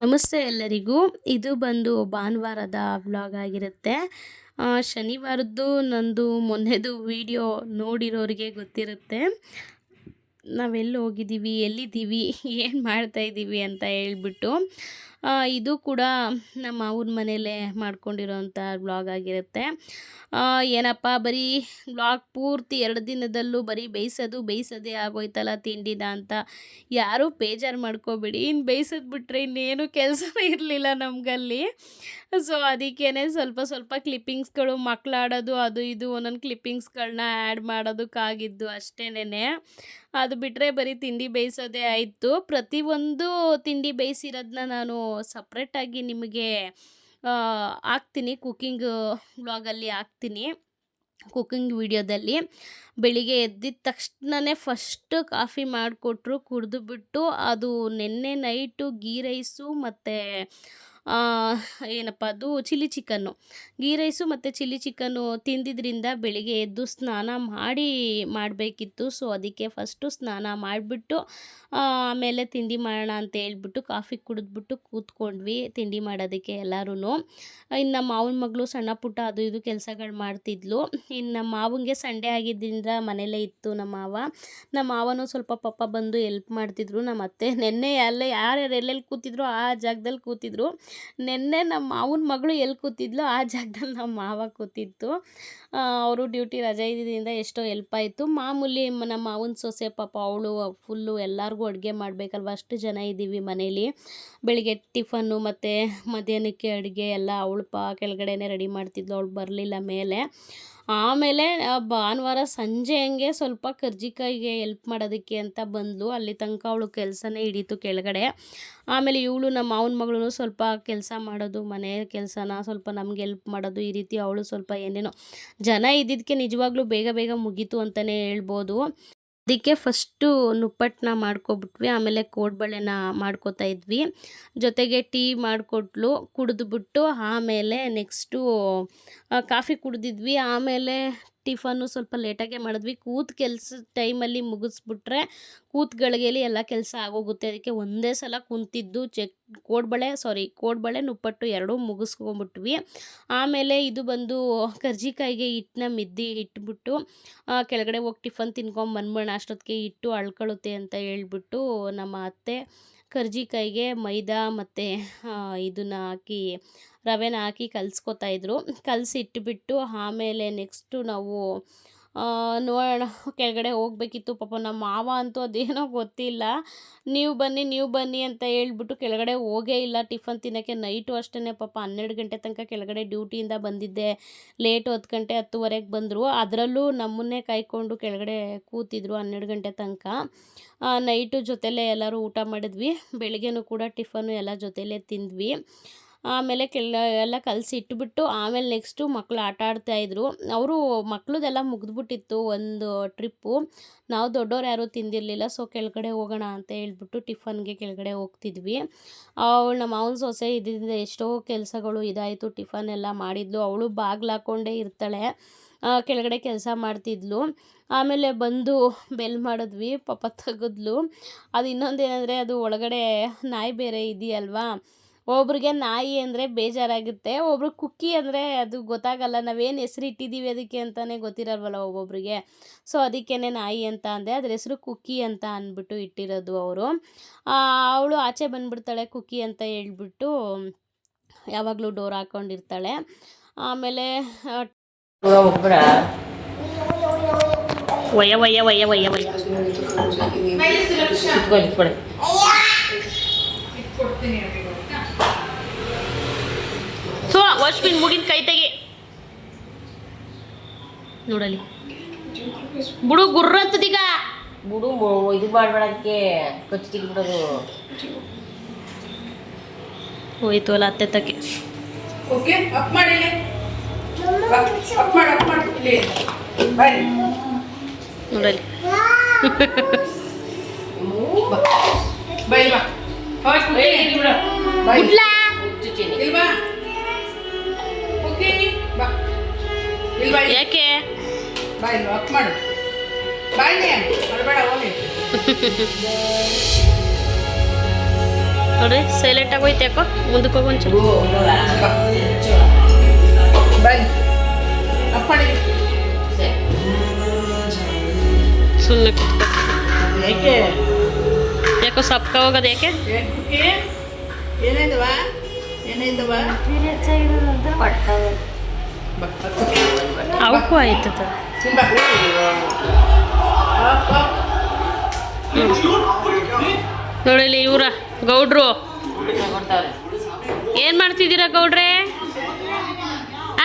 ನಮಸ್ತೆ ಎಲ್ಲರಿಗೂ. ಇದು ಬಂದು ಭಾನುವಾರದ ವ್ಲಾಗ್ ಆಗಿರುತ್ತೆ. ಶನಿವಾರದ್ದು ನಂದು ಮೊನ್ನೆದು ವಿಡಿಯೋ ನೋಡಿರೋರಿಗೆ ಗೊತ್ತಿರುತ್ತೆ. ನಾವೆಲ್ಲಿ ಹೋಗಿದ್ದೀವಿ, ಎಲ್ಲಿದ್ದೀವಿ, ಏನು ಮಾಡ್ತಾಯಿದ್ದೀವಿ ಅಂತ ಹೇಳ್ಬಿಟ್ಟು. ಇದು ಕೂಡ ನಮ್ಮ ಮಾವನ ಮನೇಲೇ ಮಾಡ್ಕೊಂಡಿರೋಂಥ ವ್ಲಾಗ್ ಆಗಿರುತ್ತೆ. ಏನಪ್ಪ ಬರೀ ವ್ಲಾಗ್ ಪೂರ್ತಿ 2 ದಿನದಲ್ಲೂ ಬರೀ ಬೇಯಿಸೋದೇ ಆಗೋಯ್ತಲ್ಲ ತಿಂಡಿನ ಅಂತ ಯಾರೂ ಬೇಜಾರು ಮಾಡ್ಕೋಬೇಡಿ. ಇನ್ನು ಬೇಯಿಸೋದು ಬಿಟ್ಟರೆ ಇನ್ನೇನು ಕೆಲಸವೇ ಇರಲಿಲ್ಲ ನಮಗಲ್ಲಿ. ಸೊ ಅದಕ್ಕೇ ಸ್ವಲ್ಪ ಕ್ಲಿಪ್ಪಿಂಗ್ಸ್ಗಳು ಮಕ್ಕಳಾಡೋದು ಅದು ಇದು ಒಂದೊಂದು ಕ್ಲಿಪ್ಪಿಂಗ್ಸ್ಗಳನ್ನ ಆ್ಯಡ್ ಮಾಡೋದಕ್ಕಾಗಿದ್ದು ಅಷ್ಟೇನೆ. ಅದು ಬಿಟ್ಟರೆ ಬರೀ ತಿಂಡಿ ಬೇಯಿಸೋದೇ ಆಯಿತು. ಪ್ರತಿಯೊಂದು ತಿಂಡಿ ಬೇಯಿಸಿರೋದನ್ನ ನಾನು ಸಪ್ರೇಟಾಗಿ ನಿಮಗೆ ಹಾಕ್ತೀನಿ, ಕುಕ್ಕಿಂಗ್ ವ್ಲಾಗಲ್ಲಿ ಹಾಕ್ತೀನಿ. ಕುಕ್ಕಿಂಗ್ ವಿಡಿಯೋದಲ್ಲಿ ಬೆಳಿಗ್ಗೆ ಎದ್ದಿದ ತಕ್ಷಣವೇ ಫಸ್ಟು ಕಾಫಿ ಮಾಡಿಕೊಟ್ರು, ಕುಡಿದುಬಿಟ್ಟು ಅದು ನೆನ್ನೆ ನೈಟು ಗೀ ರೈಸು ಮತ್ತು ಏನಪ್ಪ ಅದು ಚಿಲ್ಲಿ ಚಿಕನ್ನು, ಗೀ ರೈಸು ಮತ್ತು ಚಿಲ್ಲಿ ಚಿಕನ್ನು ತಿಂದಿದ್ದರಿಂದ ಬೆಳಿಗ್ಗೆ ಎದ್ದು ಸ್ನಾನ ಮಾಡಬೇಕಿತ್ತು. ಸೊ ಅದಕ್ಕೆ ಫಸ್ಟು ಸ್ನಾನ ಮಾಡಿಬಿಟ್ಟು ಆಮೇಲೆ ತಿಂಡಿ ಮಾಡೋಣ ಅಂತ ಹೇಳ್ಬಿಟ್ಟು ಕಾಫಿ ಕುಡಿದ್ಬಿಟ್ಟು ಕೂತ್ಕೊಂಡ್ವಿ ತಿಂಡಿ ಮಾಡೋದಕ್ಕೆ ಎಲ್ಲರೂ. ಇನ್ನು ನಮ್ಮ ಮಾವನ ಮಗಳು ಸಣ್ಣ ಪುಟ್ಟ ಅದು ಇದು ಕೆಲಸಗಳು ಮಾಡ್ತಿದ್ಲು. ಇನ್ನು ನಮ್ಮ ಮಾವಂಗೆ ಸಂಡೇ ಆಗಿದ್ದರಿಂದ ಮನೇಲೇ ಇತ್ತು ನಮ್ಮ ಮಾವನೂ ಸ್ವಲ್ಪ ಪಾಪ ಬಂದು ಎಲ್ಪ್ ಮಾಡ್ತಿದ್ರು. ನಮ್ಮ ಅತ್ತೆ ನೆನ್ನೆ ಯಾರ್ಯಾರು ಎಲ್ಲೆಲ್ಲಿ ಕೂತಿದ್ರು ಆ ಜಾಗದಲ್ಲಿ ಕೂತಿದ್ರು. ನೆನ್ನೆ ನಮ್ಮ ಮಾವನ ಮಗಳು ಎಲ್ಲಿ ಕೂತಿದ್ಲು ಆ ಜಾಗದಲ್ಲಿ ನಮ್ಮ ಮಾವ ಕೂತಿತ್ತು. ಅವರು ಡ್ಯೂಟಿ ರಜೆ ಇದ್ದಿದ್ದರಿಂದ ಎಷ್ಟೋ ಹೆಲ್ಪ್ ಆಯಿತು. ಮಾಮೂಲಿ ನಮ್ಮ ಮಾವನ ಸೊಸೆ ಪಾಪ ಅವಳು ಫುಲ್ಲು ಎಲ್ಲರಿಗೂ ಅಡುಗೆ ಮಾಡಬೇಕಲ್ವ, ಅಷ್ಟು ಜನ ಇದ್ದೀವಿ ಮನೇಲಿ. ಬೆಳಿಗ್ಗೆ ಟಿಫನ್ನು ಮತ್ತು ಮಧ್ಯಾಹ್ನಕ್ಕೆ ಅಡುಗೆ ಎಲ್ಲ ಅವಳು ಕೆಳಗಡೆನೇ ರೆಡಿ ಮಾಡ್ತಿದ್ಲು, ಅವಳು ಬರಲಿಲ್ಲ ಮೇಲೆ. ಆಮೇಲೆ ಭಾನುವಾರ ಸಂಜೆ ಹಂಗೆ ಸ್ವಲ್ಪ ಕರ್ಜಿಕಾಯಿಗೆ ಎಲ್ಪ್ ಮಾಡೋದಕ್ಕೆ ಅಂತ ಬಂದಳು. ಅಲ್ಲಿ ತನಕ ಅವಳು ಕೆಲಸನೇ ಹಿಡೀತು ಕೆಳಗಡೆ. ಆಮೇಲೆ ಇವಳು ನಮ್ಮ ಮಾವನ ಮಗಳು ಸ್ವಲ್ಪ ಕೆಲಸ ಮಾಡೋದು, ಮನೆ ಕೆಲಸನ ಸ್ವಲ್ಪ ನಮ್ಗೆ ಎಲ್ಪ್ ಮಾಡೋದು, ಈ ರೀತಿ ಅವಳು ಸ್ವಲ್ಪ ಏನೇನೋ ಜನ ಇದ್ದಿದ್ದಕ್ಕೆ ನಿಜವಾಗ್ಲೂ ಬೇಗ ಮುಗೀತು ಅಂತಲೇ ಹೇಳ್ಬೋದು. ಅದಕ್ಕೆ ಫಸ್ಟು ನುಪ್ಪಟ್ಟನ್ನ ಮಾಡ್ಕೊಬಿಟ್ವಿ, ಆಮೇಲೆ ಕೋಡ್ಬಳೆನ ಮಾಡ್ಕೋತಾ ಇದ್ವಿ. ಜೊತೆಗೆ ಟೀ ಮಾಡಿಕೊಟ್ಲು, ಕುಡಿದ್ಬಿಟ್ಟು ಆಮೇಲೆ ನೆಕ್ಸ್ಟು ಕಾಫಿ ಕುಡಿದಿದ್ವಿ. ಆಮೇಲೆ ಟಿಫನ್ನು ಸ್ವಲ್ಪ ಲೇಟಾಗೆ ಮಾಡಿದ್ವಿ. ಕೆಲಸ ಟೈಮಲ್ಲಿ ಮುಗಿಸ್ಬಿಟ್ರೆ ಗಳಿಗೆಯಲ್ಲಿ ಎಲ್ಲ ಕೆಲಸ ಆಗೋಗುತ್ತೆ. ಅದಕ್ಕೆ ಒಂದೇ ಸಲ ಕುಂತಿದ್ದು ಕೋಡ್ಬಳೆ ನುಪ್ಪಟ್ಟು ಎರಡೂ ಮುಗಿಸ್ಕೊಂಬಿಟ್ವಿ. ಆಮೇಲೆ ಇದು ಬಂದು ಕರ್ಜಿಕಾಯಿಗೆ ಹಿಟ್ಟನ್ನ ಇಟ್ಬಿಟ್ಟು ಕೆಳಗಡೆ ಹೋಗಿ ಟಿಫನ್ ತಿನ್ಕೊಂಬಂದ್ಬಿಡೋಣ, ಅಷ್ಟೊತ್ತಿಗೆ ಹಿಟ್ಟು ಅಳ್ಕೊಳ್ಳುತ್ತೆ ಅಂತ ಹೇಳ್ಬಿಟ್ಟು ನಮ್ಮ ಅತ್ತೆ ಕರ್ಜಿಕಾಯಿಗೆ ಮೈದಾ ಮತ್ತು ಇದನ್ನು ಹಾಕಿ ರವೆನ ಹಾಕಿ ಕಲಿಸ್ಕೊತಾಯಿದ್ರು. ಕಲಸಿಟ್ಬಿಟ್ಟು ಆಮೇಲೆ ನೆಕ್ಸ್ಟು ನಾವು ನೋಡೋಣ ಕೆಳಗಡೆ ಹೋಗ್ಬೇಕಿತ್ತು. ಪಾಪ ನಮ್ಮ ಮಾವ ಅಂತೂ ಅದೇನೋ ಗೊತ್ತಿಲ್ಲ, ನೀವು ಬನ್ನಿ ಅಂತ ಹೇಳ್ಬಿಟ್ಟು ಕೆಳಗಡೆ ಹೋಗೇ ಇಲ್ಲ ಟಿಫನ್ ತಿನ್ನೋಕ್ಕೆ. ನೈಟು ಅಷ್ಟೇ ಪಾಪ 12 ಗಂಟೆ ತನಕ ಕೆಳಗಡೆ ಡ್ಯೂಟಿಯಿಂದ ಬಂದಿದ್ದೆ ಲೇಟು, 10 ಗಂಟೆ 10:30ಗೆ ಬಂದರು. ಅದರಲ್ಲೂ ನಮ್ಮನ್ನೇ ಕಾಯ್ಕೊಂಡು ಕೆಳಗಡೆ ಕೂತಿದ್ರು 12 ಗಂಟೆ ತನಕ. ನೈಟು ಜೊತೆಲೇ ಎಲ್ಲರೂ ಊಟ ಮಾಡಿದ್ವಿ, ಬೆಳಿಗ್ಗೆನೂ ಕೂಡ ಟಿಫನ್ನು ಎಲ್ಲ ಜೊತೆಲೇ ತಿಂದ್ವಿ. ಆಮೇಲೆ ಎಲ್ಲ ಕಲಸಿ ಇಟ್ಬಿಟ್ಟು ಆಮೇಲೆ ನೆಕ್ಸ್ಟು ಮಕ್ಕಳು ಆಟ ಆಡ್ತಾಯಿದ್ರು. ಅವರು ಮಕ್ಕಳದೆಲ್ಲ ಮುಗಿದ್ಬಿಟ್ಟಿತ್ತು ಒಂದು ಟ್ರಿಪ್ಪು. ನಾವು ದೊಡ್ಡವ್ರು ಯಾರೂ ತಿಂದಿರಲಿಲ್ಲ. ಸೊ ಕೆಳಗಡೆ ಹೋಗೋಣ ಅಂತ ಹೇಳ್ಬಿಟ್ಟು ಟಿಫನ್ಗೆ ಕೆಳಗಡೆ ಹೋಗ್ತಿದ್ವಿ. ಅವಳು ನಮ್ಮ ಮಾವನ ಸೊಸೆ ಇದರಿಂದ ಎಷ್ಟೋ ಕೆಲಸಗಳು ಇದಾಯಿತು, ಟಿಫನ್ ಎಲ್ಲ ಮಾಡಿದ್ಲು. ಅವಳು ಬಾಗಿಲು ಹಾಕ್ಕೊಂಡೇ ಇರ್ತಾಳೆ, ಕೆಳಗಡೆ ಕೆಲಸ ಮಾಡ್ತಿದ್ಲು. ಆಮೇಲೆ ಬಂದು ಬೆಲ್ ಮಾಡಿದ್ವಿ, ಪಾಪ ತೆಗೆದ್ಲು. ಅದು ಇನ್ನೊಂದೇನೆಂದರೆ ಅದು ಒಳಗಡೆ ನಾಯಿ ಬೇರೆ ಇದೆಯಲ್ವಾ, ಒಬ್ರಿಗೆ ನಾಯಿ ಅಂದರೆ ಬೇಜಾರಾಗುತ್ತೆ, ಒಬ್ರು ಕುಕ್ಕಿ ಅಂದರೆ ಅದು ಗೊತ್ತಾಗಲ್ಲ, ನಾವೇನು ಹೆಸ್ರು ಇಟ್ಟಿದ್ದೀವಿ ಅದಕ್ಕೆ ಅಂತಲೇ ಗೊತ್ತಿರಲ್ವಲ್ಲ ಒಬ್ಬೊಬ್ರಿಗೆ. ಸೊ ಅದಕ್ಕೇ ನಾಯಿ ಅಂತ ಅಂದೆ, ಅದ್ರ ಹೆಸರು ಕುಕ್ಕಿ ಅಂತ ಅಂದ್ಬಿಟ್ಟು ಇಟ್ಟಿರೋದು ಅವರು. ಅವಳು ಆಚೆ ಬಂದುಬಿಡ್ತಾಳೆ ಕುಕ್ಕಿ ಅಂತ ಹೇಳ್ಬಿಟ್ಟು, ಯಾವಾಗಲೂ ಡೋರ್ ಹಾಕ್ಕೊಂಡಿರ್ತಾಳೆ. ಆಮೇಲೆ ಒಯ್ಯ ಒಯ್ಯ ಒಯ್ಯ ಒಯ್ಯ ಒಯ್ಯ ಸೊ ವಾಶ್ಪಿನ್ ಮುಗಿನ ಕೈ ತೆಗಿ ನೋಡಲಿ ಬಿಡು, ಗುರ್ರ ಅಂತದೀಗ ಬಿಡು, ಇದು ಮಾಡಬೇಡಕ್ಕೆ ಕಚ್ಚಿಗೆ ಬಿಡೋದು ಹೋಯ್ತು ಅಲ್ಲ ಅತ್ತೆ ತಕ್ಕೆ. ಓಕೆ ಅಪ್ ಮಾಡಿ, ಅಪ್ ಮಾಡಿ ಬೈ ನೋಡಲಿ ಬೈ ಬಾ ಹೋಯ್ ಬಿಡು ಬೈ ಇಲ್ವಾ ಓಕೆ ಬಾ ಇಲ್ವಾ ಯಾಕೆ ಬಾ ಇಲ್ವಾ ಅಪ್ ಮಾಡು ಬಾಯ್ನೆ ಮಾಡಬೇಡ ಹೋಗಿ ನೋಡ್ರಿ ಸೈಲೆಂಟ್ ಆಗೋಯ್ತು ಯಾಕೋ ಮುಂದಕ್ಕೆ ಹೋಗಿ ಒಂಚೂರು. ಬಾಯ್ ಅಪ್ ಮಾಡಿ. ಸುಮ್ಮನೆ ಕೂತ್ಕೊ. ಯಾಕೆ ಯಾಕೋ ಸಪ್ಕ ಹೋಗೋದು ಯಾಕೆ? ಏನಾಯ್ತವ ಏನಾಯ್ತವ? ಅವಕ್ಕೂ ಆಯ್ತದ. ನೋಡಿಲಿ ಇವ್ರ ಗೌಡ್ರು ಏನು ಮಾಡ್ತಿದ್ದೀರಾ ಗೌಡ್ರೆ?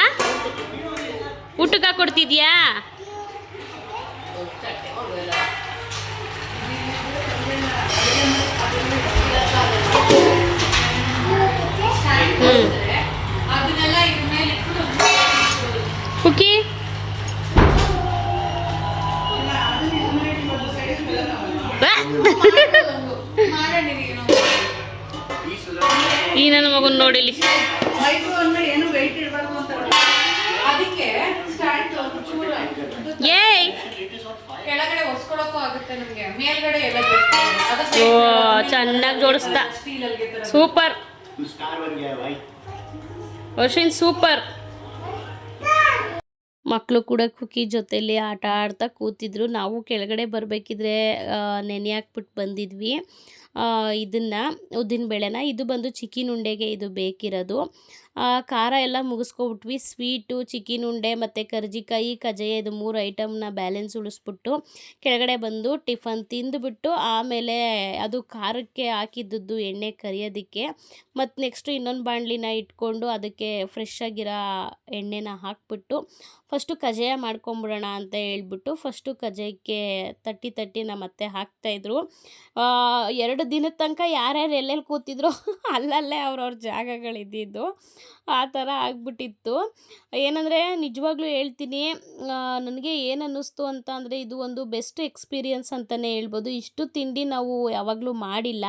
ಆ ಊಟಕ್ಕೆ ಹಾಕೊಡ್ತಿದ್ಯಾ? ಕುಕ್ಕಿ ಈ ನನ್ನ ಮಗನ್ ನೋಡಿಲಿ. ಏನು ವೆಯ್ಟ್ ಇರಬಾರ್ದು ಅಂತ ಅದಕ್ಕೆ ಏಯ್ ಕೆಳಗಡೆ ಒರ್ಸ್ಕೊಳಕ್ಕೂ ಆಗುತ್ತೆ ನಮಗೆ, ಮೇಲ್ಗಡೆ ಎಲ್ಲ ಓ ಚೆನ್ನಾಗಿ ಜೋಡಿಸ್ದ. Super ವರ್ಷಿನ್ super. ಮಕ್ಕಳು ಕೂಡ ಕುಕ್ಕಿ ಜೊತೆಲಿ ಆಟ ಆಡ್ತಾ ಕೂತಿದ್ರು. ನಾವು ಕೆಳಗಡೆ ಬರಬೇಕಿದ್ರೆ ನೆನೆ ಹಾಕ್ಬಿಟ್ಟು ಬಂದಿದ್ವಿ ಇದನ್ನು ಉದ್ದಿನಬೇಳೆನ. ಇದು ಬಂದು ಚಿಕ್ಕಿನ ಉಂಡೆಗೆ ಇದು ಬೇಕಿರೋದು. ಖಾರ ಎಲ್ಲ ಮುಗಿಸ್ಕೊಬಿಟ್ವಿ. ಸ್ವೀಟು, ಚಿಕ್ಕಿನ ಉಂಡೆ ಮತ್ತು ಕರ್ಜಿಕಾಯಿ, ಕಜ್ಜಾಯ ಇದು 3 ಐಟಮ್ನ ಬ್ಯಾಲೆನ್ಸ್ ಉಳಿಸ್ಬಿಟ್ಟು ಕೆಳಗಡೆ ಬಂದು ಟಿಫನ್ ತಿಂದುಬಿಟ್ಟು ಆಮೇಲೆ ಅದು ಖಾರಕ್ಕೆ ಹಾಕಿದ್ದದ್ದು ಎಣ್ಣೆ ಕರಿಯೋದಕ್ಕೆ ಮತ್ತು ನೆಕ್ಸ್ಟು ಇನ್ನೊಂದು ಬಾಣಲಿನ ಇಟ್ಕೊಂಡು ಅದಕ್ಕೆ ಫ್ರೆಶ್ ಆಗಿರೋ ಎಣ್ಣೆನ ಹಾಕ್ಬಿಟ್ಟು ಫಸ್ಟು ಕಜ್ಜಾಯ ಮಾಡ್ಕೊಂಬಿಡೋಣ ಅಂತ ಹೇಳ್ಬಿಟ್ಟು ಫಸ್ಟು ಕಜ್ಜಾಯಕ್ಕೆ ತಟ್ಟಿ ನಮ್ಮ ಅತ್ತೆ ಹಾಕ್ತಾಯಿದ್ರು. 2 ದಿನದ ತನಕ ಯಾರ್ಯಾರು ಎಲ್ಲೆಲ್ಲಿ ಕೂತಿದ್ರು ಅಲ್ಲಲ್ಲೇ ಅವ್ರವ್ರ ಜಾಗಗಳಿದ್ದಿದ್ದು ಆ ಥರ ಆಗ್ಬಿಟ್ಟಿತ್ತು. ಏನಂದರೆ ನಿಜವಾಗ್ಲೂ ಹೇಳ್ತೀನಿ, ನನಗೆ ಏನು ಅನ್ನಿಸ್ತು ಅಂತ ಅಂದರೆ ಇದು ಒಂದು ಬೆಸ್ಟ್ ಎಕ್ಸ್ಪೀರಿಯನ್ಸ್ ಅಂತಲೇ ಹೇಳ್ಬೋದು. ಇಷ್ಟು ತಿಂಡಿ ನಾವು ಯಾವಾಗಲೂ ಮಾಡಿಲ್ಲ.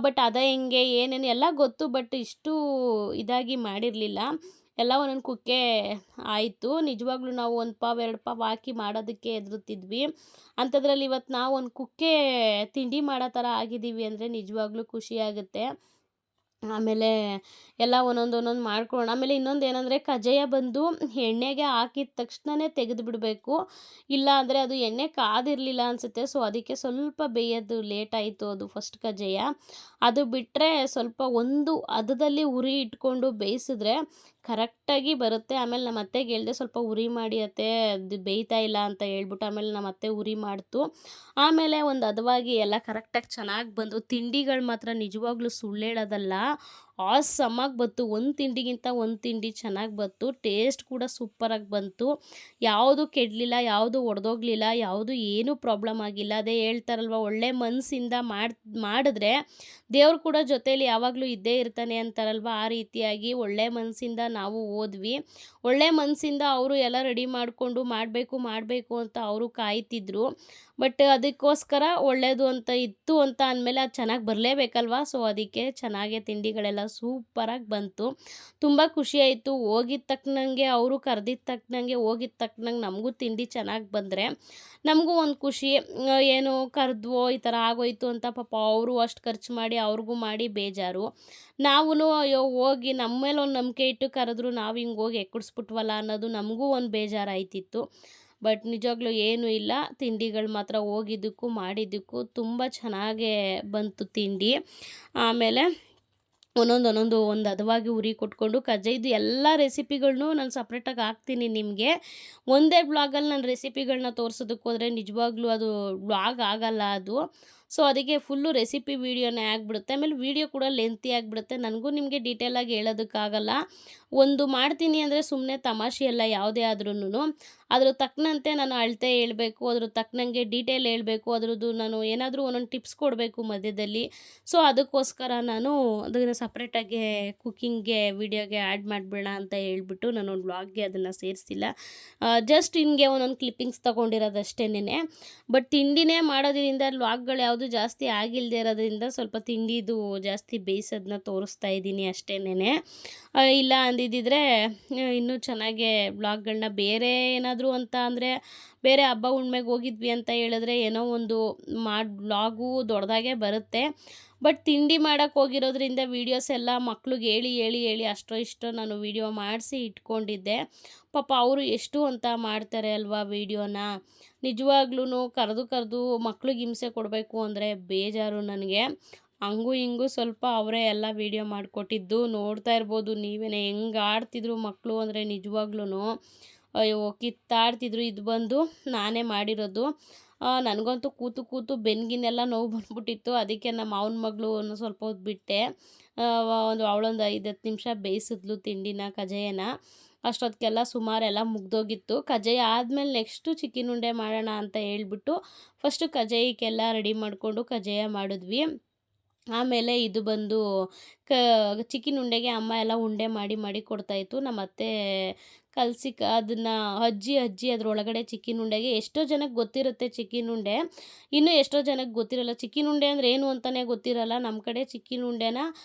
ಬಟ್ ಅದ ಹೆಂಗೆ ಏನೇನು ಎಲ್ಲ ಗೊತ್ತು, ಬಟ್ ಇಷ್ಟು ಇದಾಗಿ ಮಾಡಿರಲಿಲ್ಲ. ಎಲ್ಲ ಒಂದೊಂದು ಕುಕ್ಕೆ ಆಯಿತು. ನಿಜವಾಗ್ಲೂ ನಾವು 1 ಪಾವ್ 2 ಪಾವ್ ಹಾಕಿ ಮಾಡೋದಕ್ಕೆ ಹೆದರುತ್ತಿದ್ವಿ. ಅಂಥದ್ರಲ್ಲಿ ಇವತ್ತು ನಾವು ಒಂದು ಕುಕ್ಕೆ ತಿಂಡಿ ಮಾಡೋ ಥರ ಆಗಿದ್ದೀವಿ ಅಂದರೆ ನಿಜವಾಗ್ಲೂ ಖುಷಿಯಾಗುತ್ತೆ. ಆಮೇಲೆ ಎಲ್ಲ ಒಂದೊಂದು ಮಾಡ್ಕೊಳ್ಳೋಣ. ಆಮೇಲೆ ಇನ್ನೊಂದು ಏನಂದರೆ ಕಜ್ಜಾಯ ಬಂದು ಎಣ್ಣೆಗೆ ಹಾಕಿದ ತಕ್ಷಣವೇ ತೆಗೆದು ಬಿಡಬೇಕು, ಇಲ್ಲ ಅಂದರೆ ಅದು ಎಣ್ಣೆ ಕಾದಿರಲಿಲ್ಲ ಅನಿಸುತ್ತೆ. ಸೊ ಅದಕ್ಕೆ ಸ್ವಲ್ಪ ಬೇಯೋದು ಲೇಟ್ ಆಯಿತು ಅದು ಫಸ್ಟ್ ಕಜ್ಜಾಯ. ಅದು ಬಿಟ್ಟರೆ ಸ್ವಲ್ಪ ಒಂದು ಹದದಲ್ಲಿ ಉರಿ ಇಟ್ಕೊಂಡು ಬೇಯಿಸಿದ್ರೆ ಕರೆಕ್ಟಾಗಿ ಬರುತ್ತೆ. ಆಮೇಲೆ ನಮ್ಮ ಅತ್ತೆಗೆ ಹೇಳಿದೆ ಸ್ವಲ್ಪ ಉರಿ ಮಾಡಿ ಅತ್ತೆ ಅದು ಬೇಯ್ತಾ ಇಲ್ಲ ಅಂತ ಹೇಳ್ಬಿಟ್ಟು. ಆಮೇಲೆ ನಮ್ಮ ಅತ್ತೆ ಉರಿ ಮಾಡ್ತು. ಆಮೇಲೆ ಒಂದು ಹದವಾಗಿ ಎಲ್ಲ ಕರೆಕ್ಟಾಗಿ ಚೆನ್ನಾಗಿ ಬಂದು ತಿಂಡಿಗಳು ಮಾತ್ರ ನಿಜವಾಗ್ಲೂ ಸುಳ್ಳು ಹೇಳೋದಲ್ಲ, ಆಸಮ್ಮಾಗಿ ಬಂತು. ಒಂದು ತಿಂಡಿಗಿಂತ ಒಂದು ತಿಂಡಿ ಚೆನ್ನಾಗಿ ಬಂತು. ಟೇಸ್ಟ್ ಕೂಡ ಸೂಪರಾಗಿ ಬಂತು. ಯಾವುದು ಕೆಡಲಿಲ್ಲ, ಯಾವುದು ಒಡೆದೋಗ್ಲಿಲ್ಲ, ಯಾವುದು ಏನೂ ಪ್ರಾಬ್ಲಮ್ ಆಗಿಲ್ಲ. ಅದೇ ಹೇಳ್ತಾರಲ್ವ, ಒಳ್ಳೆ ಮನಸ್ಸಿಂದ ಮಾಡಿದ್ರೆ ದೇವ್ರು ಕೂಡ ಜೊತೇಲಿ ಯಾವಾಗಲೂ ಇದ್ದೇ ಇರ್ತಾನೆ ಅಂತಾರಲ್ವ, ಆ ರೀತಿಯಾಗಿ ಒಳ್ಳೆ ಮನಸ್ಸಿಂದ ನಾವು ಹೋದ್ವಿ. ಒಳ್ಳೆ ಮನಸ್ಸಿಂದ ಅವರು ಎಲ್ಲ ರೆಡಿ ಮಾಡಿಕೊಂಡು ಮಾಡಬೇಕು ಅಂತ ಅವರು ಕಾಯ್ತಿದ್ರು. ಬಟ್ ಅದಕ್ಕೋಸ್ಕರ ಒಳ್ಳೆಯದು ಅಂತ ಇತ್ತು ಅಂತ ಅಂದಮೇಲೆ ಅದು ಚೆನ್ನಾಗಿ ಬರಲೇಬೇಕಲ್ವ. ಸೊ ಅದಕ್ಕೆ ಚೆನ್ನಾಗೆ ತಿಂಡಿಗಳೆಲ್ಲ ಸೂಪರಾಗಿ ಬಂತು. ತುಂಬ ಖುಷಿಯಾಯಿತು. ಹೋಗಿದ್ದ ತಕ್ಕನಂಗೆ ಅವರು ಕರೆದಿದ್ದ ತಕ್ಕನಂಗೆ ಹೋಗಿದ್ದ ತಕ್ಕನಂಗೆ ನಮಗೂ ತಿಂಡಿ ಚೆನ್ನಾಗಿ ಬಂದರೆ ನಮಗೂ ಒಂದು ಖುಷಿ. ಏನು ಕರೆದ್ವೋ ಈ ಥರ ಆಗೋಯ್ತು ಅಂತ ಪಾಪ ಅವರು ಅಷ್ಟು ಖರ್ಚು ಮಾಡಿ ಅವ್ರಿಗೂ ಮಾಡಿ ಬೇಜಾರು. ನಾವೂ ಅಯ್ಯೋ ಹೋಗಿ ನಮ್ಮ ಮೇಲೆ ಒಂದು ನಂಬಿಕೆ ಇಟ್ಟು ಕರೆದ್ರು, ನಾವು ಹಿಂಗೆ ಹೋಗಿ ಎಕ್ಕಡಿಸ್ಬಿಟ್ವಲ್ಲ ಅನ್ನೋದು ನಮಗೂ ಒಂದು ಬೇಜಾರಾಯ್ತಿತ್ತು. ಬಟ್ ನಿಜವಾಗ್ಲೂ ಏನೂ ಇಲ್ಲ, ತಿಂಡಿಗಳು ಮಾತ್ರ ಹೋಗಿದ್ದಕ್ಕೂ ಮಾಡಿದ್ದಕ್ಕೂ ತುಂಬ ಚೆನ್ನಾಗೇ ಬಂತು ತಿಂಡಿ. ಆಮೇಲೆ ಒಂದೊಂದು ಒಂದು ಹದವಾಗಿ ಉರಿ ಕೊಟ್ಕೊಂಡು ಕಜ್ಜಾಯದು ಎಲ್ಲ ರೆಸಿಪಿಗಳ್ನೂ ನಾನು ಸಪ್ರೇಟಾಗಿ ಹಾಕ್ತೀನಿ ನಿಮಗೆ. ಒಂದೇ ಬ್ಲಾಗಲ್ಲಿ ನಾನು ರೆಸಿಪಿಗಳನ್ನ ತೋರಿಸೋದಕ್ಕೆ ಹೋದರೆ ನಿಜವಾಗ್ಲೂ ಅದು ಬ್ಲಾಗ್ ಆಗಲ್ಲ ಅದು. ಸೊ ಅದಕ್ಕೆ ಫುಲ್ಲು ರೆಸಿಪಿ ವೀಡಿಯೋನೇ ಆಗಿಬಿಡುತ್ತೆ. ಆಮೇಲೆ ವೀಡಿಯೋ ಕೂಡ ಲೆಂತಿ ಆಗಿಬಿಡುತ್ತೆ. ನನಗೂ ನಿಮಗೆ ಡೀಟೇಲಾಗಿ ಹೇಳೋದಕ್ಕಾಗಲ್ಲ. ಒಂದು ಮಾಡ್ತೀನಿ ಅಂದರೆ ಸುಮ್ಮನೆ ತಮಾಷೆ ಅಲ್ಲ ಯಾವುದೇ ಆದ್ರೂ. ಅದ್ರ ತಕ್ಕನಂತೆ ನಾನು ಅಳತೆ ಹೇಳ್ಬೇಕು, ಅದ್ರ ತಕ್ಕನಂಗೆ ಡೀಟೇಲ್ ಹೇಳಬೇಕು, ಅದ್ರದ್ದು ನಾನು ಏನಾದರೂ ಒಂದೊಂದು ಟಿಪ್ಸ್ ಕೊಡಬೇಕು ಮಧ್ಯದಲ್ಲಿ. ಸೊ ಅದಕ್ಕೋಸ್ಕರ ನಾನು ಅದನ್ನು ಸಪ್ರೇಟಾಗಿ ಕುಕ್ಕಿಂಗ್ಗೆ ವೀಡಿಯೋಗೆ ಆ್ಯಡ್ ಮಾಡಿಬಿಡೋಣ ಅಂತ ಹೇಳ್ಬಿಟ್ಟು ನಾನು ಒಂದು ವ್ಲಾಗ್ಗೆ ಅದನ್ನು ಸೇರಿಸಿಲ್ಲ. ಜಸ್ಟ್ ಹಿಂಗೆ ಒಂದೊಂದು ಕ್ಲಿಪ್ಪಿಂಗ್ಸ್ ತೊಗೊಂಡಿರೋದಷ್ಟೇನೆ. ಬಟ್ ತಿಂಡಿನೇ ಮಾಡೋದ್ರಿಂದ ವ್ಲಾಗ್ಗಳು ಯಾವುದು ಜಾಸ್ತಿ ಆಗಿಲ್ಲದೆ ಇರೋದ್ರಿಂದ ಸ್ವಲ್ಪ ತಿಂಡಿದು ಜಾಸ್ತಿ ಬೇಯಿಸೋದನ್ನ ತೋರಿಸ್ತಾ ಇದ್ದೀನಿ ಅಷ್ಟೇನೆ. ಇಲ್ಲ ಅಂದಿದ್ದಿದ್ರೆ ಇನ್ನೂ ಚೆನ್ನಾಗೆ ವ್ಲಾಗ್ಗಳನ್ನ ಬೇರೆ ಏನಾದರೂ ಏನಾದರೂ ಅಂತ ಅಂದರೆ ಬೇರೆ ಹಬ್ಬ ಹುಣ್ಮೆಗೆ ಹೋಗಿದ್ವಿ ಅಂತ ಹೇಳಿದ್ರೆ ಏನೋ ಒಂದು ವ್ಲಾಗು ದೊಡ್ಡದಾಗೆ ಬರುತ್ತೆ. ಬಟ್ ತಿಂಡಿ ಮಾಡೋಕ್ಕೆ ಹೋಗಿರೋದ್ರಿಂದ ವೀಡಿಯೋಸ್ ಎಲ್ಲ ಮಕ್ಳಿಗೆ ಹೇಳಿ ಹೇಳಿ ಹೇಳಿ ಅಷ್ಟೋ ಇಷ್ಟೋ ನಾನು ವೀಡಿಯೋ ಮಾಡಿಸಿ ಇಟ್ಕೊಂಡಿದ್ದೆ. ಪಾಪ ಅವರು ಎಷ್ಟು ಅಂತ ಮಾಡ್ತಾರೆ ಅಲ್ವಾ ವೀಡಿಯೋನ. ನಿಜವಾಗ್ಲೂ ಕರೆದು ಮಕ್ಳಿಗೆ ಹಿಂಸೆ ಕೊಡಬೇಕು ಅಂದರೆ ಬೇಜಾರು ನನಗೆ. ಹಂಗೂ ಹಿಂಗೂ ಸ್ವಲ್ಪ ಅವರೇ ಎಲ್ಲ ವೀಡಿಯೋ ಮಾಡಿಕೊಟ್ಟಿದ್ದು ನೋಡ್ತಾ ಇರ್ಬೋದು ನೀವೇ ಹೆಂಗೆ ಆಡ್ತಿದ್ರು ಮಕ್ಕಳು ಅಂದರೆ ನಿಜವಾಗ್ಲೂ ಅಯ್ಯೋ ಕಿತ್ತಾಡ್ತಿದ್ರು. ಇದು ಬಂದು ನಾನೇ ಮಾಡಿರೋದು. ನನಗಂತೂ ಕೂತು ಬೆನ್ಗಿನೆಲ್ಲ ನೋವು ಬಂದ್ಬಿಟ್ಟಿತ್ತು. ಅದಕ್ಕೆ ನಮ್ಮ ಮಾವನ ಮಗಳು ಸ್ವಲ್ಪ ಹೊತ್ತು ಬಿಟ್ಟೆ. ಅವಳೊಂದು 5-10 ನಿಮಿಷ ಬೇಯಿಸಿದ್ಲು ತಿಂಡಿನ ಕಜ್ಜಾಯನ. ಅಷ್ಟೊತ್ತಿಗೆಲ್ಲ ಸುಮಾರೆಲ್ಲ ಮುಗ್ದೋಗಿತ್ತು. ಕಜ್ಜಾಯ ಆದಮೇಲೆ ನೆಕ್ಸ್ಟು ಚಿಕನ್ ಉಂಡೆ ಮಾಡೋಣ ಅಂತ ಹೇಳ್ಬಿಟ್ಟು ಫಸ್ಟು ಕಜ್ಜಾಯಕ್ಕೆಲ್ಲ ರೆಡಿ ಮಾಡಿಕೊಂಡು ಕಜ್ಜಾಯ ಮಾಡಿದ್ವಿ. ಆಮೇಲೆ ಇದು ಬಂದು ಚಿಕನ್ ಉಂಡೆಗೆ ಅಮ್ಮ ಎಲ್ಲ ಉಂಡೆ ಮಾಡಿ ಕೊಡ್ತಾಯಿತ್ತು. ನಮ್ಮ ಅತ್ತೆ ಕಲಸಿ ಅದನ್ನು ಅಜ್ಜಿ ಅದರೊಳಗಡೆ ಚಿಕನ್ ಉಂಡೆಗೆ ಎಷ್ಟೋ ಜನಕ್ಕೆ ಗೊತ್ತಿರುತ್ತೆ ಚಿಕನ್ ಉಂಡೆ, ಇನ್ನೂ ಎಷ್ಟೋ ಜನಕ್ಕೆ ಗೊತ್ತಿರಲ್ಲ. ಚಿಕನ್ ಉಂಡೆ ಅಂದರೆ ಏನು ಅಂತಲೇ ಗೊತ್ತಿರಲ್ಲ. ನಮ್ಮ ಕಡೆ ಚಿಕನ್ ಉಂಡೆನ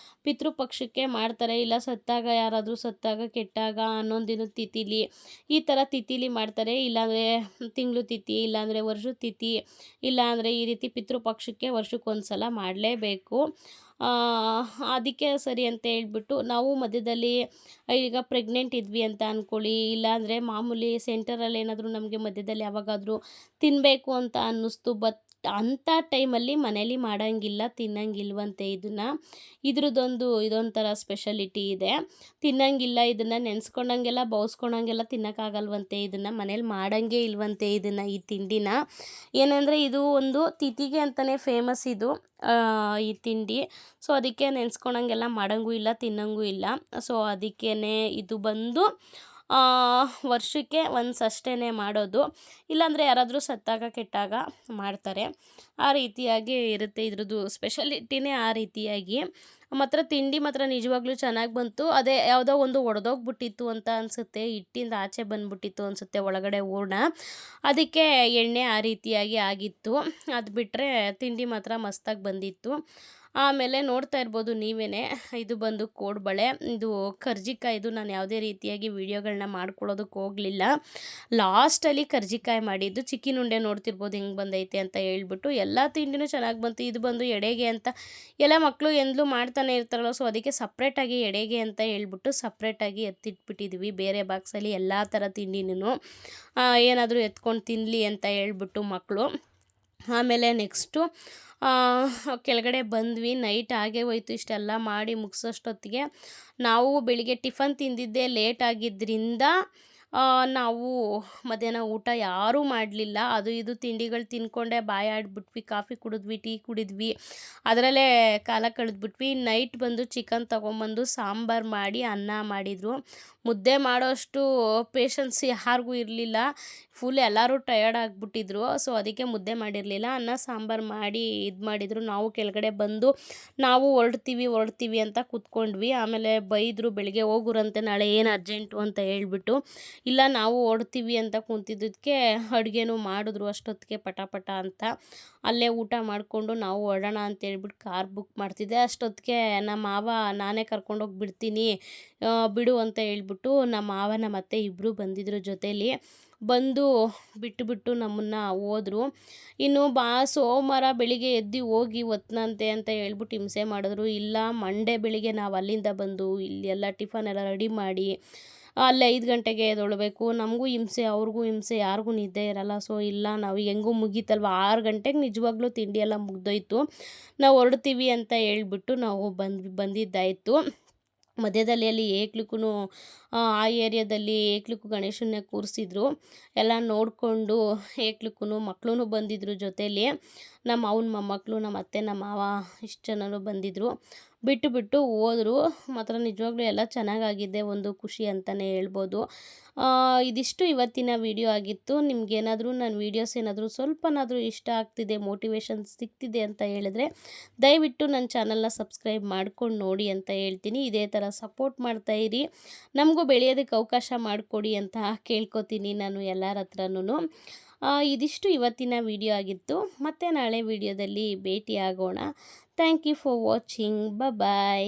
ಪಿತೃಪಕ್ಷಕ್ಕೆ ಮಾಡ್ತಾರೆ, ಇಲ್ಲ ಸತ್ತಾಗ ಯಾರಾದರೂ ಸತ್ತಾಗ ಕೆಟ್ಟಾಗ 11 ದಿನದ ತಿಥಿಲಿ ಈ ಥರ ತಿಥಿಲಿ ಮಾಡ್ತಾರೆ. ಇಲ್ಲಾಂದರೆ ತಿಂಗಳು ತಿಥಿ, ಇಲ್ಲಾಂದರೆ ವರ್ಷದ ತಿಥಿ, ಇಲ್ಲಾಂದರೆ ಈ ರೀತಿ ಪಿತೃಪಕ್ಷಕ್ಕೆ ವರ್ಷಕ್ಕೊಂದು ಸಲ ಮಾಡಲೇಬೇಕು. ಅದಕ್ಕೆ ಸರಿ ಅಂತ ಹೇಳ್ಬಿಟ್ಟು ನಾವು ಮಧ್ಯದಲ್ಲಿ ಈಗ ಪ್ರೆಗ್ನೆಂಟ್ ಇದ್ವಿ ಅಂತ ಅಂದ್ಕೊಳ್ಳಿ, ಇಲ್ಲಾಂದರೆ ಮಾಮೂಲಿ ಸೆಂಟರಲ್ಲಿ ಏನಾದರೂ ನಮಗೆ ಮಧ್ಯದಲ್ಲಿ ಯಾವಾಗಾದರೂ ತಿನ್ನಬೇಕು ಅಂತ ಅನ್ನಿಸ್ತು. ಅಂಥ ಟೈಮಲ್ಲಿ ಮನೇಲಿ ಮಾಡೋಂಗಿಲ್ಲ, ತಿನ್ನೋಂಗಿಲ್ವಂತೆ ಇದನ್ನು. ಇದೊಂಥರ ಸ್ಪೆಷಾಲಿಟಿ ಇದೆ. ತಿನ್ನೋಂಗಿಲ್ಲ, ಇದನ್ನು ನೆನೆಸ್ಕೊಂಡಂಗೆಲ್ಲ ಬೌಸ್ಕೊಂಡಂಗೆಲ್ಲ ತಿನ್ನೋಕ್ಕಾಗಲ್ವಂತೆ. ಇದನ್ನು ಮನೇಲಿ ಮಾಡೋಂಗೇ ಇಲ್ವಂತೆ ಈ ತಿಂಡಿನ. ಏನಂದರೆ ಇದು ಒಂದು ತಿಥಿಗೆ ಅಂತಲೇ ಫೇಮಸ್ ಇದು ಈ ತಿಂಡಿ. ಸೊ ಅದಕ್ಕೆ ನೆನೆಸ್ಕೊಳಂಗೆಲ್ಲ ಮಾಡೋಂಗೂ ಇಲ್ಲ, ತಿನ್ನೋಂಗೂ ಇಲ್ಲ. ಸೊ ಅದಕ್ಕೇ ಇದು ಬಂದು ವರ್ಷಕ್ಕೆ ಒನ್ಸ್ ಅಷ್ಟೇ ಮಾಡೋದು. ಇಲ್ಲಾಂದರೆ ಯಾರಾದರೂ ಸತ್ತಾಗ ಕೆಟ್ಟಾಗ ಮಾಡ್ತಾರೆ. ಆ ರೀತಿಯಾಗಿ ಇರುತ್ತೆ. ಇದ್ರದ್ದು ಸ್ಪೆಷಾಲಿಟಿನೇ ಆ ರೀತಿಯಾಗಿ. ಮಾತ್ರ ತಿಂಡಿ ಮಾತ್ರ ನಿಜವಾಗ್ಲೂ ಚೆನ್ನಾಗಿ ಬಂತು. ಅದೇ ಯಾವುದೋ ಒಂದು ಒಡೆದೋಗ್ಬಿಟ್ಟಿತ್ತು ಅಂತ ಅನಿಸುತ್ತೆ, ಹಿಟ್ಟಿಂದ ಆಚೆ ಬಂದುಬಿಟ್ಟಿತ್ತು ಅನಿಸುತ್ತೆ ಒಳಗಡೆ ಹೂರ್ಣ. ಅದಕ್ಕೆ ಎಣ್ಣೆ ಆ ರೀತಿಯಾಗಿ ಆಗಿತ್ತು. ಅದು ಬಿಟ್ಟರೆ ತಿಂಡಿ ಮಾತ್ರ ಮಸ್ತಾಗಿ ಬಂದಿತ್ತು. ಆಮೇಲೆ ನೋಡ್ತಾ ಇರ್ಬೋದು ನೀವೇ, ಇದು ಬಂದು ಕೋಡ್ಬಳೆ, ಇದು ಕರ್ಜಿಕಾಯಿ. ಇದು ನಾನು ಯಾವುದೇ ರೀತಿಯಾಗಿ ವೀಡಿಯೋಗಳನ್ನ ಮಾಡ್ಕೊಳ್ಳೋದಕ್ಕೆ ಹೋಗಲಿಲ್ಲ. ಲಾಸ್ಟಲ್ಲಿ ಕರ್ಜಿಕಾಯಿ ಮಾಡಿದ್ದು. ಚಿಕನ್ ಉಂಡೆ ನೋಡ್ತಿರ್ಬೋದು ಹೆಂಗೆ ಬಂದೈತೆ ಅಂತ ಹೇಳ್ಬಿಟ್ಟು. ಎಲ್ಲ ತಿಂಡಿನೂ ಚೆನ್ನಾಗಿ ಬಂತು. ಇದು ಬಂದು ಎಡೆಗೆ ಅಂತ ಎಲ್ಲ ಮಕ್ಕಳು ಎಂದಲೂ ಮಾಡ್ತಾನೆ ಇರ್ತಾರಲ್ಲ, ಸೊ ಅದಕ್ಕೆ ಸಪ್ರೇಟಾಗಿ ಎಡೆಗೆ ಅಂತ ಹೇಳ್ಬಿಟ್ಟು ಸಪ್ರೇಟಾಗಿ ಎತ್ತಿಟ್ಬಿಟ್ಟಿದ್ವಿ ಬೇರೆ ಬಾಕ್ಸಲ್ಲಿ ಎಲ್ಲ ಥರ ತಿಂಡಿನೂ. ಏನಾದರೂ ಎತ್ಕೊಂಡು ತಿನ್ನಲಿ ಅಂತ ಹೇಳ್ಬಿಟ್ಟು ಮಕ್ಕಳು. ಆಮೇಲೆ ನೆಕ್ಸ್ಟು ಕೆಳಗಡೆ ಬಂದ್ವಿ. ನೈಟ್ ಆಗೇ ಹೋಯ್ತು. ಇಷ್ಟೆಲ್ಲ ಮಾಡಿ ಮುಗಿಸೋಷ್ಟೊತ್ತಿಗೆ ನಾವು ಬೆಳಿಗ್ಗೆ ಟಿಫನ್ ತಿಂದಿದ್ದೇ ಲೇಟ್ ಆಗಿದ್ದರಿಂದ ನಾವು ಮಧ್ಯಾಹ್ನ ಊಟ ಯಾರೂ ಮಾಡಲಿಲ್ಲ. ಅದು ಇದು ತಿಂಡಿಗಳು ತಿಂದ್ಕೊಂಡೆ ಬಾಯಾಡ್ಬಿಟ್ವಿ. ಕಾಫಿ ಕುಡಿದ್ವಿ, ಟೀ ಕುಡಿದ್ವಿ, ಅದರಲ್ಲೇ ಕಾಲ ಕಳೆದ್ಬಿಟ್ವಿ. ನೈಟ್ ಬಂದು ಚಿಕನ್ ತೊಗೊಂಬಂದು ಸಾಂಬಾರು ಮಾಡಿ ಅನ್ನ ಮಾಡಿದರು. ಮುದ್ದೆ ಮಾಡೋಷ್ಟು ಪೇಷನ್ಸ್ ಯಾರಿಗೂ ಇರಲಿಲ್ಲ. ಫುಲ್ ಎಲ್ಲರೂ ಟಯರ್ಡ್ ಆಗಿಬಿಟ್ಟಿದ್ರು. ಸೊ ಅದಕ್ಕೆ ಮುದ್ದೆ ಮಾಡಿರಲಿಲ್ಲ. ಅನ್ನ ಸಾಂಬಾರು ಮಾಡಿ ಇದು ಮಾಡಿದರು. ನಾವು ಕೆಳಗಡೆ ಬಂದು ನಾವು ಹೊರಡ್ತೀವಿ ಅಂತ ಕೂತ್ಕೊಂಡ್ವಿ. ಆಮೇಲೆ ಬೈದರು, ಬೆಳಗ್ಗೆ ಹೋಗುರಂತೆ ನಾಳೆ ಏನು ಅರ್ಜೆಂಟು ಅಂತ ಹೇಳ್ಬಿಟ್ಟು. ಇಲ್ಲ ನಾವು ಹೊರಡ್ತೀವಿ ಅಂತ ಕೂತಿದ್ದಕ್ಕೆ ಅಡುಗೆನೂ ಮಾಡಿದ್ರು ಅಷ್ಟೊತ್ತಿಗೆ ಪಟ ಅಂತ. ಅಲ್ಲೇ ಊಟ ಮಾಡಿಕೊಂಡು ನಾವು ಹೊರಡೋಣ ಅಂತೇಳ್ಬಿಟ್ಟು ಕಾರ್ ಬುಕ್ ಮಾಡ್ತಿದ್ದೆ. ಅಷ್ಟೊತ್ತಿಗೆ ನಮ್ಮ ಮಾವ ನಾನೇ ಕರ್ಕೊಂಡೋಗಿ ಬಿಡ್ತೀನಿ ಬಿಡು ಅಂತ ಹೇಳ್ಬಿಟ್ಟು ನಮ್ಮ ಮಾವ ನಮ್ಮ ಅತ್ತೆ ಇಬ್ಬರು ಬಂದಿದ್ರು ಜೊತೇಲಿ. ಬಂದು ಬಿಟ್ಟು ನಮ್ಮನ್ನು ಹೋದರು. ಇನ್ನು ಸೋಮವಾರ ಬೆಳಿಗ್ಗೆ ಎದ್ದು ಹೋಗಿ ಒತ್ತನಂತೆ ಅಂತ ಹೇಳ್ಬಿಟ್ಟು ಹಿಂಸೆ ಮಾಡಿದ್ರು. ಇಲ್ಲ ಮಂಡೇ ಬೆಳಿಗ್ಗೆ ನಾವು ಅಲ್ಲಿಂದ ಬಂದು ಇಲ್ಲಿ ಎಲ್ಲ ಟಿಫನ್ ಎಲ್ಲ ರೆಡಿ ಮಾಡಿ ಅಲ್ಲೇ 5 ಗಂಟೆಗೆ ಎದ್ದೇಳಬೇಕು. ನಮಗೂ ಹಿಂಸೆ, ಅವ್ರಿಗೂ ಹಿಂಸೆ, ಯಾರಿಗೂ ನಿದ್ದೆ ಇರಲ್ಲ. ಸೊ ಇಲ್ಲ ನಾವು ಹೆಂಗೂ ಮುಗೀತಲ್ವ, 6 ಗಂಟೆಗೆ ನಿಜವಾಗ್ಲೂ ತಿಂಡಿ ಎಲ್ಲ ಮುಗ್ದೋಯ್ತು. ನಾವು ಹೊರಡ್ತೀವಿ ಅಂತ ಹೇಳ್ಬಿಟ್ಟು ನಾವು ಬಂದಿದ್ದಾಯಿತು. ಮಧ್ಯದಲ್ಲಿ ಅಲ್ಲಿ ಏಕ್ಲಿಕ್ಕೂ ಆ ಏರಿಯಾದಲ್ಲಿ ಏಕ್ಲಿಕ್ಕೂ ಗಣೇಶನ್ನೇ ಕೂರಿಸಿದ್ರು. ಎಲ್ಲ ನೋಡಿಕೊಂಡು ಏಕ್ಲಿಕ್ಕೂ ಮಕ್ಕಳು ಬಂದಿದ್ದರು ಜೊತೇಲಿ. ನಮ್ಮ ಮಾವನ ಮೊಮ್ಮಕ್ಕಳು, ನಮ್ಮ ಅತ್ತೆ, ನಮ್ಮ ಮಾವ ಇಷ್ಟು ಜನರು ಬಂದಿದ್ದರು. ಬಿಟ್ಟು ಹೋದರು. ಮಾತ್ರ ನಿಜವಾಗ್ಲೂ ಎಲ್ಲ ಚೆನ್ನಾಗಾಗಿದೆ, ಒಂದು ಖುಷಿ ಅಂತಲೇ ಹೇಳ್ಬೋದು. ಇದಿಷ್ಟು ಇವತ್ತಿನ ವಿಡಿಯೋ ಆಗಿತ್ತು. ನಿಮಗೇನಾದರೂ ನನ್ನ ವೀಡಿಯೋಸ್ ಏನಾದರೂ ಸ್ವಲ್ಪನಾದರೂ ಇಷ್ಟ ಆಗ್ತಿದೆ, ಮೋಟಿವೇಶನ್ ಸಿಗ್ತಿದೆ ಅಂತ ಹೇಳಿದ್ರೆ ದಯವಿಟ್ಟು ನನ್ನ ಚಾನಲ್ನ ಸಬ್ಸ್ಕ್ರೈಬ್ ಮಾಡ್ಕೊಂಡು ನೋಡಿ ಅಂತ ಹೇಳ್ತೀನಿ. ಇದೇ ಥರ ಸಪೋರ್ಟ್ ಮಾಡ್ತಾಯಿರಿ, ನಮಗೂ ಬೆಳೆಯೋದಕ್ಕೆ ಅವಕಾಶ ಮಾಡಿಕೊಡಿ ಅಂತ ಕೇಳ್ಕೊತೀನಿ ನಾನು ಎಲ್ಲರ ಹತ್ರನೂ. ಇದಿಷ್ಟು ಇವತ್ತಿನ ವಿಡಿಯೋ ಆಗಿತ್ತು. ಮತ್ತೆ ನಾಳೆ ವಿಡಿಯೋದಲ್ಲಿ ಭೇಟಿ ಆಗೋಣ. Thank you for watching. Bye.